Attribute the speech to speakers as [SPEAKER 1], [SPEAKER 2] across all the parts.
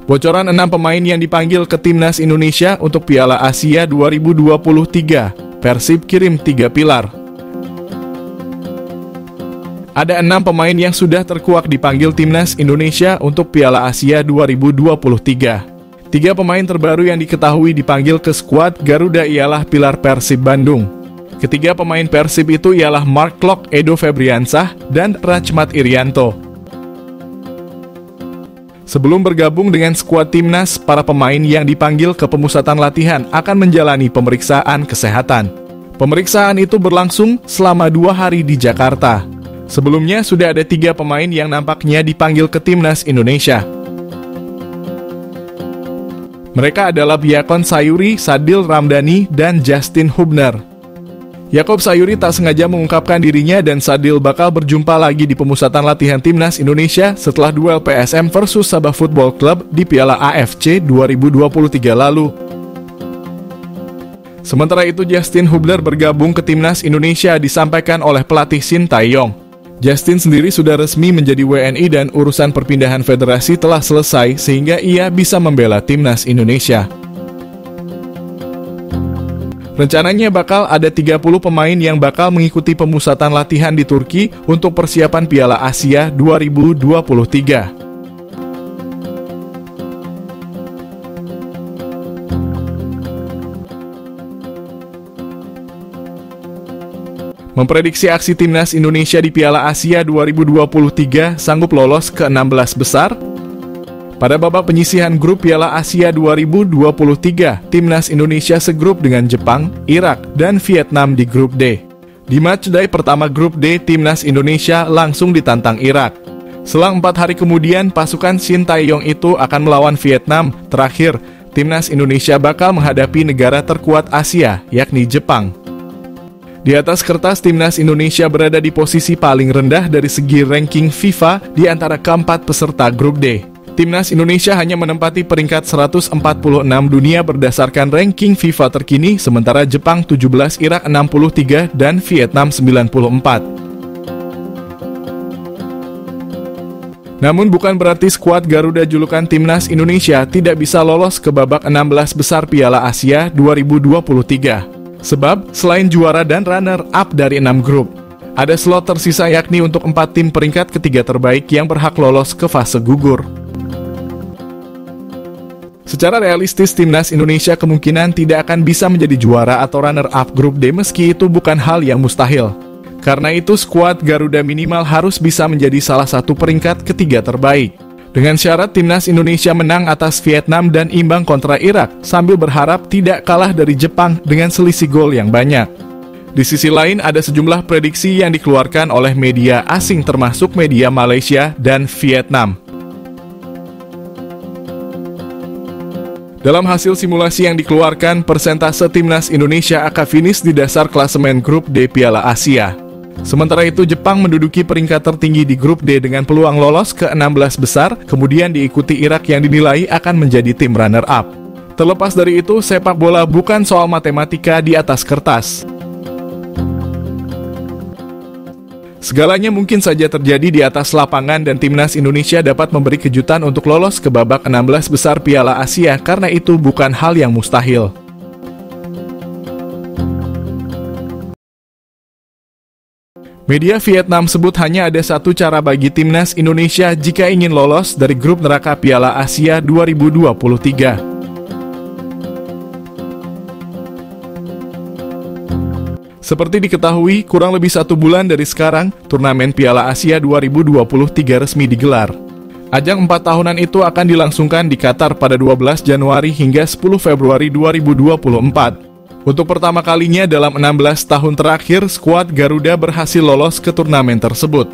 [SPEAKER 1] Bocoran 6 pemain yang dipanggil ke Timnas Indonesia untuk Piala Asia 2023. Persib kirim 3 pilar. Ada 6 pemain yang sudah terkuak dipanggil Timnas Indonesia untuk Piala Asia 2023. 3 pemain terbaru yang diketahui dipanggil ke skuad Garuda ialah pilar Persib Bandung. Ketiga pemain Persib itu ialah Mark Klok, Edo Febriansah, dan Rachmat Irianto. Sebelum bergabung dengan skuad Timnas, para pemain yang dipanggil ke pemusatan latihan akan menjalani pemeriksaan kesehatan. Pemeriksaan itu berlangsung selama 2 hari di Jakarta. Sebelumnya sudah ada 3 pemain yang nampaknya dipanggil ke Timnas Indonesia. Mereka adalah Yakon Sayuri, Sadil Ramdhani, dan Justin Hubner. Yakob Sayuri tak sengaja mengungkapkan dirinya dan Sadil bakal berjumpa lagi di pemusatan latihan Timnas Indonesia setelah duel PSM versus Sabah Football Club di Piala AFC 2023 lalu. Sementara itu Justin Hubner bergabung ke Timnas Indonesia disampaikan oleh pelatih Shin Tae-yong. Justin sendiri sudah resmi menjadi WNI dan urusan perpindahan federasi telah selesai sehingga ia bisa membela Timnas Indonesia. Rencananya bakal ada 30 pemain yang bakal mengikuti pemusatan latihan di Turki untuk persiapan Piala Asia 2023. Memprediksi aksi Timnas Indonesia di Piala Asia 2023 sanggup lolos ke 16 besar? Pada babak penyisihan grup Piala Asia 2023, Timnas Indonesia segrup dengan Jepang, Irak, dan Vietnam di grup D. Di matchday pertama grup D, Timnas Indonesia langsung ditantang Irak. Selang 4 hari kemudian, pasukan Shin Tae-yong itu akan melawan Vietnam. Terakhir, Timnas Indonesia bakal menghadapi negara terkuat Asia, yakni Jepang. Di atas kertas, Timnas Indonesia berada di posisi paling rendah dari segi ranking FIFA di antara keempat peserta grup D. Timnas Indonesia hanya menempati peringkat 146 dunia berdasarkan ranking FIFA terkini, sementara Jepang 17, Irak 63, dan Vietnam 94. Namun bukan berarti skuad Garuda julukan Timnas Indonesia tidak bisa lolos ke babak 16 besar Piala Asia 2023. Sebab, selain juara dan runner-up dari 6 grup, ada slot tersisa yakni untuk 4 tim peringkat ketiga terbaik yang berhak lolos ke fase gugur. Secara realistis, Timnas Indonesia kemungkinan tidak akan bisa menjadi juara atau runner-up grup D meski itu bukan hal yang mustahil. Karena itu, skuad Garuda minimal harus bisa menjadi salah satu peringkat ketiga terbaik. Dengan syarat Timnas Indonesia menang atas Vietnam dan imbang kontra Irak, sambil berharap tidak kalah dari Jepang dengan selisih gol yang banyak. Di sisi lain, ada sejumlah prediksi yang dikeluarkan oleh media asing termasuk media Malaysia dan Vietnam. Dalam hasil simulasi yang dikeluarkan, persentase Timnas Indonesia akan finish di dasar klasemen grup D Piala Asia. Sementara itu, Jepang menduduki peringkat tertinggi di grup D dengan peluang lolos ke 16 besar, kemudian diikuti Irak yang dinilai akan menjadi tim runner-up. Terlepas dari itu, sepak bola bukan soal matematika di atas kertas. Segalanya mungkin saja terjadi di atas lapangan dan Timnas Indonesia dapat memberi kejutan untuk lolos ke babak 16 besar Piala Asia karena itu bukan hal yang mustahil. Media Vietnam sebut hanya ada satu cara bagi Timnas Indonesia jika ingin lolos dari grup neraka Piala Asia 2023. Seperti diketahui, kurang lebih 1 bulan dari sekarang, turnamen Piala Asia 2023 resmi digelar. Ajang 4 tahunan itu akan dilangsungkan di Qatar pada 12 Januari hingga 10 Februari 2024. Untuk pertama kalinya dalam 16 tahun terakhir, skuad Garuda berhasil lolos ke turnamen tersebut.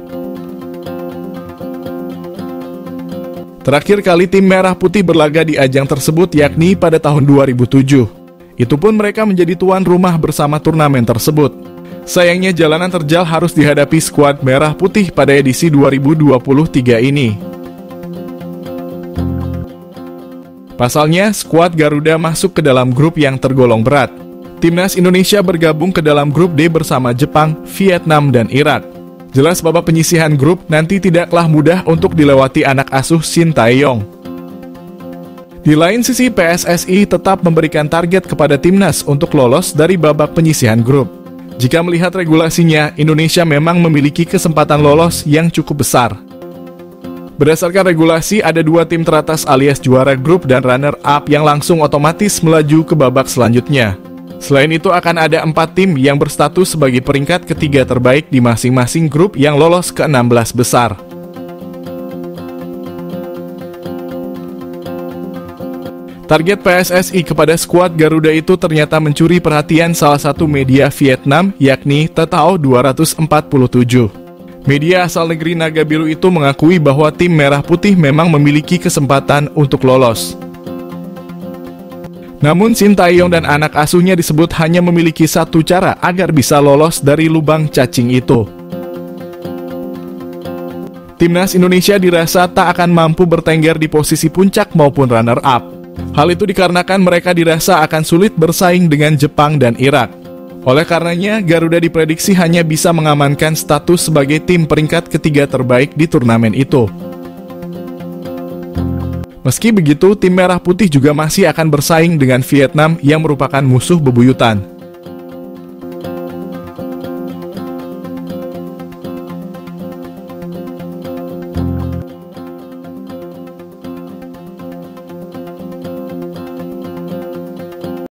[SPEAKER 1] Terakhir kali tim Merah Putih berlaga di ajang tersebut yakni pada tahun 2007. Itu pun mereka menjadi tuan rumah bersama turnamen tersebut. Sayangnya jalanan terjal harus dihadapi skuad Merah Putih pada edisi 2023 ini. Pasalnya, skuad Garuda masuk ke dalam grup yang tergolong berat. Timnas Indonesia bergabung ke dalam grup D bersama Jepang, Vietnam, dan Irak. Jelas babak penyisihan grup nanti tidaklah mudah untuk dilewati anak asuh Shin Tae-yong. Di lain sisi, PSSI tetap memberikan target kepada timnas untuk lolos dari babak penyisihan grup. Jika melihat regulasinya, Indonesia memang memiliki kesempatan lolos yang cukup besar. Berdasarkan regulasi, ada 2 tim teratas alias juara grup dan runner-up yang langsung otomatis melaju ke babak selanjutnya. Selain itu, akan ada 4 tim yang berstatus sebagai peringkat ketiga terbaik di masing-masing grup yang lolos ke 16 besar. Target PSSI kepada skuad Garuda itu ternyata mencuri perhatian salah satu media Vietnam, yakni Tetao 247. Media asal negeri Naga Biru itu mengakui bahwa tim Merah Putih memang memiliki kesempatan untuk lolos. Namun Sintayong dan anak asuhnya disebut hanya memiliki satu cara agar bisa lolos dari lubang cacing itu. Timnas Indonesia dirasa tak akan mampu bertengger di posisi puncak maupun runner-up. Hal itu dikarenakan mereka dirasa akan sulit bersaing dengan Jepang dan Irak. Oleh karenanya, Garuda diprediksi hanya bisa mengamankan status sebagai tim peringkat ketiga terbaik di turnamen itu. Meski begitu, tim Merah Putih juga masih akan bersaing dengan Vietnam yang merupakan musuh bebuyutan.